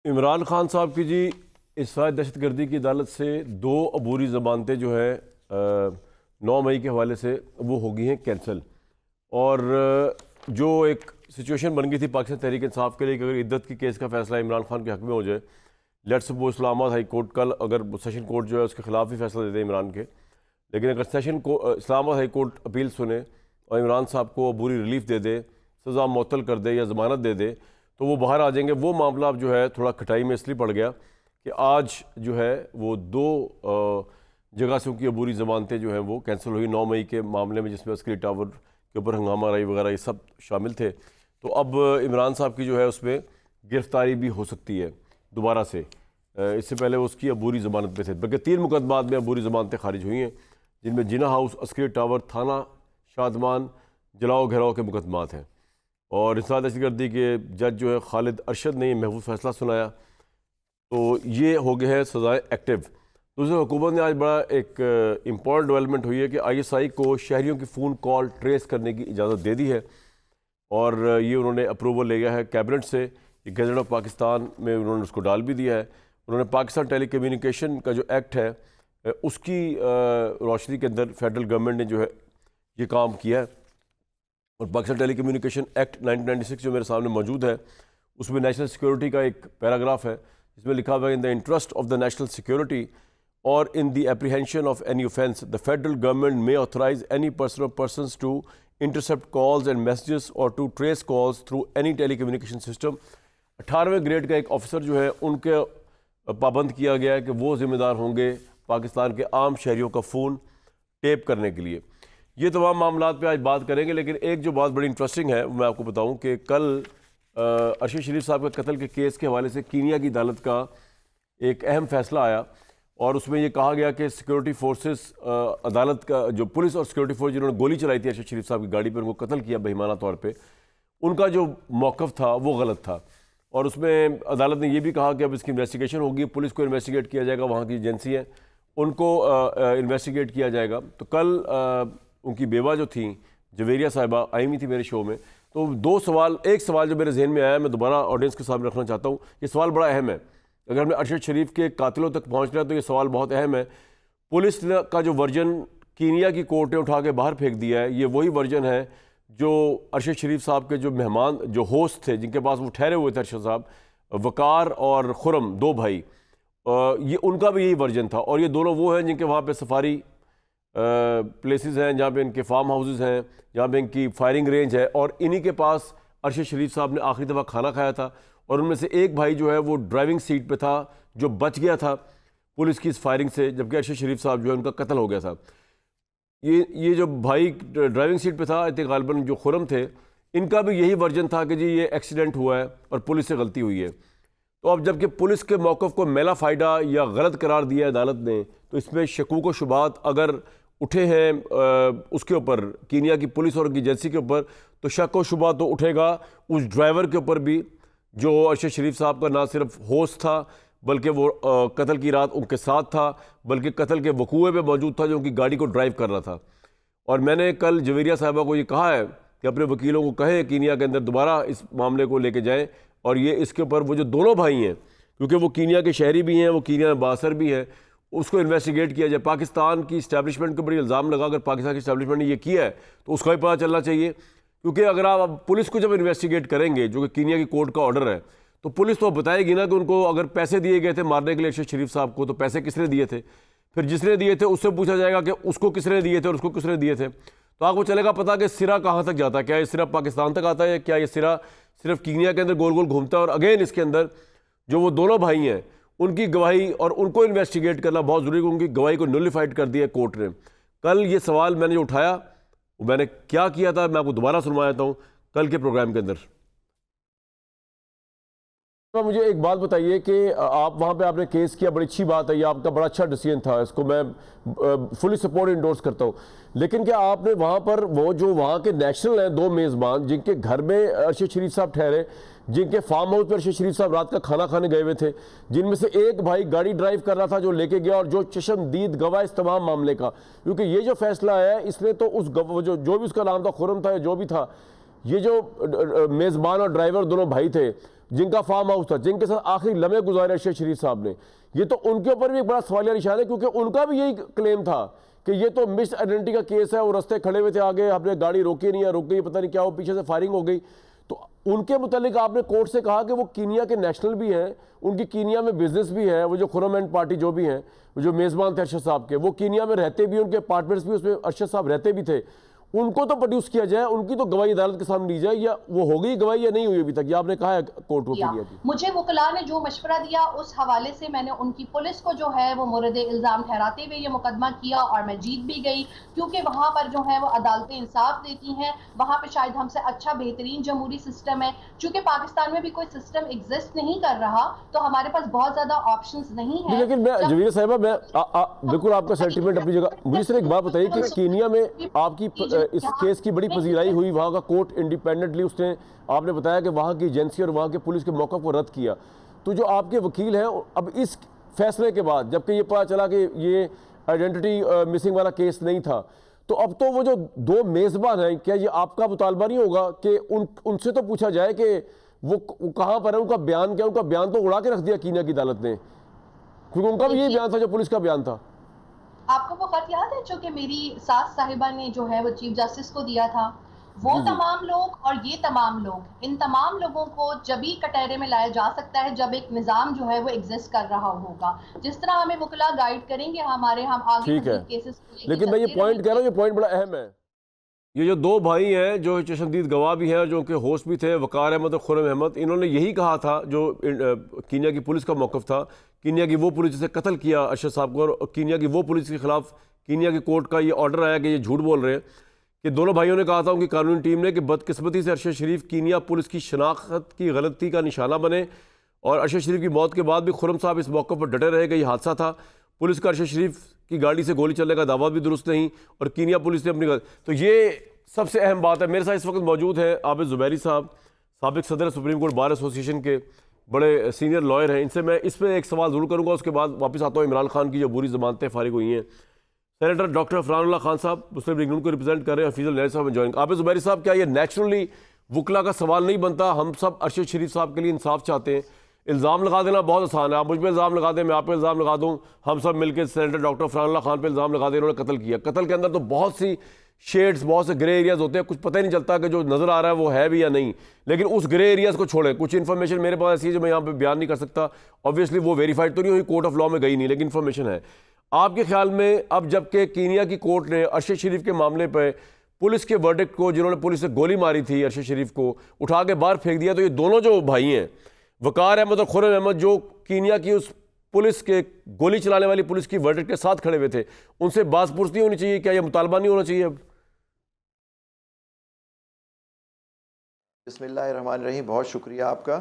इमरान खान साहब की जी इसराइल दहशतगर्दी की अदालत से दो अबूरी ज़मानतें जो है 9 मई के हवाले से वो हो गई हैं कैंसिल। और जो एक सिचुएशन बन गई थी पाकिस्तान तहरीक इंसाफ के लिए कि अगर इद्दत की केस का फैसला इमरान खान के हक में हो जाए, let's suppose Islamabad high court कल अगर सेशन कोर्ट जो है उसके खिलाफ ही फैसला दे दे इमरान के, लेकिन अगर सेशन को इस्लामाबाद हाई कोर्ट अपील सुने और इमरान साहब को अबूरी रिलीफ दे दे, सज़ा मुअत्तल कर दे या ज़मानत दे दे, तो वो बाहर आ जाएंगे। वो मामला अब जो है थोड़ा खटाई में इसलिए पड़ गया कि आज जो है वो दो जगह से उनकी अबूरी ज़मानतें जो हैं वो कैंसिल हुई 9 मई के मामले में, जिसमें अस्करी टावर के ऊपर हंगामा राई वगैरह ये सब शामिल थे। तो अब इमरान साहब की जो है उसमें गिरफ्तारी भी हो सकती है दोबारा से। इससे पहले उसकी अबूरी ज़मानत पे थे, बल्कि 3 मुकदमात में अबूरी ज़मानतें खारिज हुई हैं, जिनमें जिना हाउस, अस्करी टावर, थाना शादमान, जलाओ घेराव के मुकदमात हैं। और इंसदाद दहशतगर्दी के जज जो है खालिद अरशद ने महफूज फैसला सुनाया, तो ये हो गए हैं सज़ाएँ एक्टिव। दूसरी हुकूमत ने आज बड़ा एक इम्पॉर्टेंट डेवलपमेंट हुई है कि ISI को शहरियों की फ़ोन कॉल ट्रेस करने की इजाज़त दे दी है, और ये उन्होंने अप्रूवल लिया है कैबिनेट से। गज़ट ऑफ पाकिस्तान में उन्होंने उसको डाल भी दिया है। उन्होंने पाकिस्तान टेली कम्युनिकेशन का जो एक्ट है उसकी रोशनी के अंदर फेडरल गवर्नमेंट ने जो है ये काम किया है। और पाकिस्तान टेली कम्युनिकेशन एक्ट 1996 जो मेरे सामने मौजूद है, उसमें नेशनल सिक्योरिटी का एक पैराग्राफ है जिसमें लिखा हुआ है, in the interest of the national security और in the apprehension of any offence the federal government may authorise any person और persons to intercept calls and messages और to trace calls through any telecommunication system. 18वें grade का एक officer जो है उनके पाबंद किया गया है कि वो ज़िम्मेदार होंगे पाकिस्तान के आम शहरियों का फ़ोन टेप करने के लिए। ये तमाम मामलात पे आज बात करेंगे, लेकिन एक जो बात बड़ी इंटरेस्टिंग है मैं आपको बताऊं कि कल अरशद शरीफ साहब के कत्ल के केस के हवाले से कीनिया की अदालत का एक अहम फैसला आया, और उसमें ये कहा गया कि सिक्योरिटी फोर्सेस अदालत का जो पुलिस और सिक्योरिटी फोर्स जिन्होंने गोली चलाई थी अरशद शरीफ साहब की गाड़ी पर, उनको कत्ल किया बेईमाना तौर पर, उनका जो मौक़िफ़ था वो गलत था। और उसमें अदालत ने यह भी कहा कि अब इसकी इन्वेस्टिगेशन होगी, पुलिस को इन्वेस्टिगेट किया जाएगा, वहाँ की एजेंसी है उनको इन्वेस्टिगेट किया जाएगा। तो कल उनकी बेवा जो थी जवेरिया साहिबा आई हुई थी मेरे शो में, तो एक सवाल जो मेरे जहन में आया, मैं दोबारा ऑडियंस के सामने रखना चाहता हूँ। ये सवाल बड़ा अहम है, अगर हमने अरशद शरीफ के कातिलों तक पहुँच रहे हैं तो ये सवाल बहुत अहम है। पुलिस का जो वर्जन कीनिया की कोर्ट ने उठा के बाहर फेंक दिया है, ये वही वर्जन है जो अरशद शरीफ साहब के जो मेहमान जो होस्ट थे, जिनके पास वो ठहरे हुए थे अरशद साहब, वकार और खुरम, 2 भाई, ये उनका भी यही वर्जन था। और ये दोनों वो हैं जिनके वहाँ पे सफारी प्लेसेस हैं, जहाँ पे इनके फार्म हाउसेस हैं, जहाँ पे इनकी फायरिंग रेंज है, और इन्हीं के पास अरशद शरीफ साहब ने आखिरी दफ़ा खाना खाया था। और उनमें से एक भाई जो है वो ड्राइविंग सीट पे था, जो बच गया था पुलिस की इस फायरिंग से, जबकि अरशद शरीफ साहब जो है उनका कत्ल हो गया था। ये जो भाई ड्राइविंग सीट पे था, गालिबन जो खुरम थे, इनका भी यही वर्जन था कि जी ये एक्सीडेंट हुआ है और पुलिस से गलती हुई है। तो अब जबकि पुलिस के मौक़िफ़ को मेला फ़ायदा या गलत करार दिया अदालत ने, तो इसमें शकूक व शुबात अगर उठे हैं उसके ऊपर, कीनिया की पुलिस और उनकी एजेंसी के ऊपर, तो शक व शुबा तो उठेगा उस ड्राइवर के ऊपर भी जो अरशद शरीफ साहब का ना सिर्फ होस्ट था बल्कि वो कत्ल की रात उनके साथ था, बल्कि कत्ल के वकूए पे मौजूद था, जो उनकी गाड़ी को ड्राइव कर रहा था। और मैंने कल जवेरिया साहिबा को ये कहा है कि अपने वकीलों को कहें कीनिया के अंदर दोबारा इस मामले को लेके जाएं, और ये इसके ऊपर वो जो दोनों भाई हैं, क्योंकि वो कीनिया के शहरी भी हैं, वो कीनिया में बासर भी हैं, उसको इन्वेस्टिगेट किया जाए। पाकिस्तान की इस्टेब्लिशमेंट के ऊपर इल्ज़ाम लगा, अगर पाकिस्तान की इस्टेब्लिशमेंट ने ये किया है तो उसका भी पता चलना चाहिए, क्योंकि अगर आप पुलिस को जब इन्वेस्टिगेट करेंगे, जो कि कीनिया की कोर्ट का ऑर्डर है, तो पुलिस तो बताएगी ना कि उनको अगर पैसे दिए गए थे मारने के लिए अरशद शरीफ साहब को, तो पैसे किसने दिए थे। फिर जिसने दिए थे उससे पूछा जाएगा कि उसको किसने दिए थे और उसको किसने दिए थे, तो आपको चलेगा पता कि सिरा कहाँ तक जाता है। क्या ये सिरा पाकिस्तान तक आता है, क्या ये सिरा सिर्फ कीनिया के अंदर गोल गोल घूमता है। और अगेन इसके अंदर जो वो दोनों भाई हैं उनकी गवाही और उनको इन्वेस्टिगेट करना बहुत ज़रूरी है, उनकी गवाही को नलिफाइड कर दिया कोर्ट ने। कल ये सवाल मैंने जो उठाया, मैंने क्या किया था, मैं आपको दोबारा सुनवा देता हूँ कल के प्रोग्राम के अंदर। तो मुझे एक बात बताइए कि आप वहाँ पे आपने केस किया, बड़ी अच्छी बात है, ये आपका बड़ा अच्छा डिसीजन था, इसको मैं फुली सपोर्ट इंडोर्स करता हूँ। लेकिन क्या आपने वहाँ पर वो जो वहाँ के नेशनल हैं 2 मेज़बान, जिनके घर में अरशद शरीफ साहब ठहरे, जिनके फार्म हाउस पर अरशद शरीफ साहब रात का खाना खाने गए हुए थे, जिनमें से एक भाई गाड़ी ड्राइव कर रहा था जो लेके गया, और जो चश्मदीद गवाह इस तमाम मामले का, क्योंकि ये जो फैसला है इसने तो उस जो भी उसका नाम था, खुरम था या जो भी था, ये जो मेज़बान और ड्राइवर दोनों भाई थे, जिनका फार्म हाउस था, जिनके साथ आखिरी लम्हे गुजारे अरशद शरीफ साहब ने, ये तो उनके ऊपर भी एक बड़ा सवालिया निशान है, क्योंकि उनका भी यही क्लेम था कि ये तो मिस आइडेंटिटी का केस है, वो रास्ते खड़े हुए थे आगे, आपने गाड़ी रोकी नहीं है, रोक गई पता नहीं क्या, वो पीछे से फायरिंग हो गई। तो उनके मुतालिक आपने कोर्ट से कहा कि वो कीनिया के नेशनल भी हैं, उनकी कीनिया में बिजनेस भी है, वो जो खुरम एंड पार्टी जो भी हैं, जो मेज़बान थे अरशद साहब के, वो कीनिया में रहते भी, उनके अपार्टमेंट्स भी उसमें अरशद साहब रहते भी थे, उनको तो प्रोड्यूस किया जाए, उनकी तो गवाही अदालत के सामने ली जाए, या वो हो गई गवाही या नहीं हुई अभी तक, या आपने कहा है कोर्ट को कीनिया की? मुझे वकला ने जो मशवरा दिया उस हवाले से मैंने उनकी पुलिस को जो है वो मुर्द इल्ज़ाम ठहराते हुए ये मुकदमा किया और मैं जीत भी गई, क्योंकि वहाँ पर जो है वो अदालतें इंसाफ देती हैं, वहाँ पर शायद हमसे अच्छा बेहतरीन जमहूरी सिस्टम है। चूंकि पाकिस्तान में भी कोई सिस्टम एग्जिस्ट नहीं कर रहा तो हमारे पास बहुत ज्यादा ऑप्शंस नहीं है। लेकिन मैं जवीर साहिबा, मैं बिल्कुल आपका सेंटीमेंट अपनी जगह, मुझे सिर्फ एक बात बताइए कि कीनिया में आपकी इस केस की बड़ी पजीराई हुई, वहाँ का कोर्ट इंडिपेंडेंटली उसने, आपने बताया कि वहाँ की एजेंसी और वहाँ के पुलिस के मौक़िफ़ को रद्द किया, तो जो आपके वकील हैं अब इस फैसले के बाद, जबकि ये पता चला कि ये आइडेंटिटी मिसिंग वाला केस नहीं था, तो अब तो वो जो दो मेज़बान हैं, क्या ये आपका मुतालबा नहीं होगा कि उनसे तो पूछा जाए कि वो कहाँ पर है, उनका बयान क्या? उनका बयान तो उड़ा के रख दिया कीनिया की अदालत ने, क्योंकि उनका भी यही बयान था जो पुलिस का बयान था। आपको वो खत याद है जो कि मेरी सास साहिबा ने जो है वो चीफ जस्टिस को दिया था? वो जी जी। तमाम लोग और ये तमाम लोग, इन तमाम लोगों को जब ही कटहरे में लाया जा सकता है जब एक निज़ाम जो है वो एग्जिस्ट कर रहा होगा। जिस तरह हमें वकला गाइड करेंगे हमारे, हम आगे ठीक है, केसेस लेकिन मैं ये पॉइंट कह रहा हूँ, ये पॉइंट बड़ा अहम है। ये जो दो भाई हैं जो चशमदीद गवाह भी हैं और जो उनके होस्ट भी थे, वकार अहमद और खुरम अहमद, इन्होंने यही कहा था, जो कीनिया की पुलिस का मौक़िफ़ था, कीनिया की वो पुलिस जिसे कत्ल किया अरशद साहब को, और कीनिया की वो पुलिस के खिलाफ कीनिया की कोर्ट का ये ऑर्डर आया कि ये झूठ बोल रहे हैं, कि दोनों भाइयों ने कहा था उनकी कानूनी टीम ने कि बदकिस्मती से अरशद शरीफ कीनिया पुलिस की शनाख्त की गलती का निशाना बने, और अरशद शरीफ की मौत के बाद भी खुरम साहब इस मौक़िफ़ पर डटे रहे कि यह हादसा था, पुलिस का अरशद शरीफ की गाड़ी से गोली चलने का दावा भी दुरुस्त नहीं, और कीनिया पुलिस ने अपनी, तो ये सबसे अहम बात है। मेरे साथ इस वक्त मौजूद है आबिद ज़ुबैरी साहब, साबिक़ सदर सुप्रीम कोर्ट बार एसोसिएशन के बड़े सीनियर लॉयर हैं। इनसे मैं इस पर एक सवाल ज़रूर करूँगा, उसके बाद वापस आता हूँ इमरान खान की जो बुरी ज़मानतें फारिग हुई हैं। सेनेटर डॉक्टर फरहानुल्लाह खान साहब मुस्लिम लीग नून को रिप्रेजेंट कर रहे हैं, हफीज़ुल नैर साहब ज्वाइन। आबिद ज़ुबैरी साहब, क्या ये नेचुरली वकला का सवाल नहीं बनता? हम सब अरशद शरीफ साहब के लिए इंसाफ चाहते हैं, इल्ज़ाम लगा देना बहुत आसान है, आप मुझ पर इल्ज़ाम लगा दें, मैं आप पे इल्ज़ाम लगा दूँ, हम सब मिलकर सेनेटर डॉक्टर फरहानुल्लाह खान पे इल्ज़ाम लगा दें इन्होंने कत्ल किया। कत्ल के अंदर तो बहुत सी शेड्स, बहुत से ग्रे एरियाज़ होते हैं, कुछ पता ही नहीं चलता कि जो नज़र आ रहा है वो है भी या नहीं। लेकिन उस ग्रे एरियाज़ को छोड़ें, कुछ इन्फॉर्मेशन मेरे पास ऐसी है जो मैं यहाँ पे बयान नहीं कर सकता, ऑब्वियसली वो वेरीफाइड तो नहीं हुई, कोर्ट ऑफ लॉ में गई नहीं, लेकिन इन्फॉर्मेशन है। आपके ख्याल में अब जबकि कीनिया की कोर्ट ने अरशद शरीफ के मामले पर पुलिस के वर्डिक्ट को, जिन्होंने पुलिस से गोली मारी थी अरशद शरीफ को, उठा के बाहर फेंक दिया, तो ये दोनों जो भाई हैं, वकार अहमद और खुरम अहमद, जो कीनिया की उस पुलिस के गोली चलाने वाली पुलिस की वर्डिक्ट के साथ खड़े हुए थे, उनसे बाज़पुर्स नहीं होनी चाहिए? क्या यह मुतालबा नहीं होना चाहिए अब? बिस्मिल्लाहिर्रहमानिर्रहीम, बहुत शुक्रिया आपका।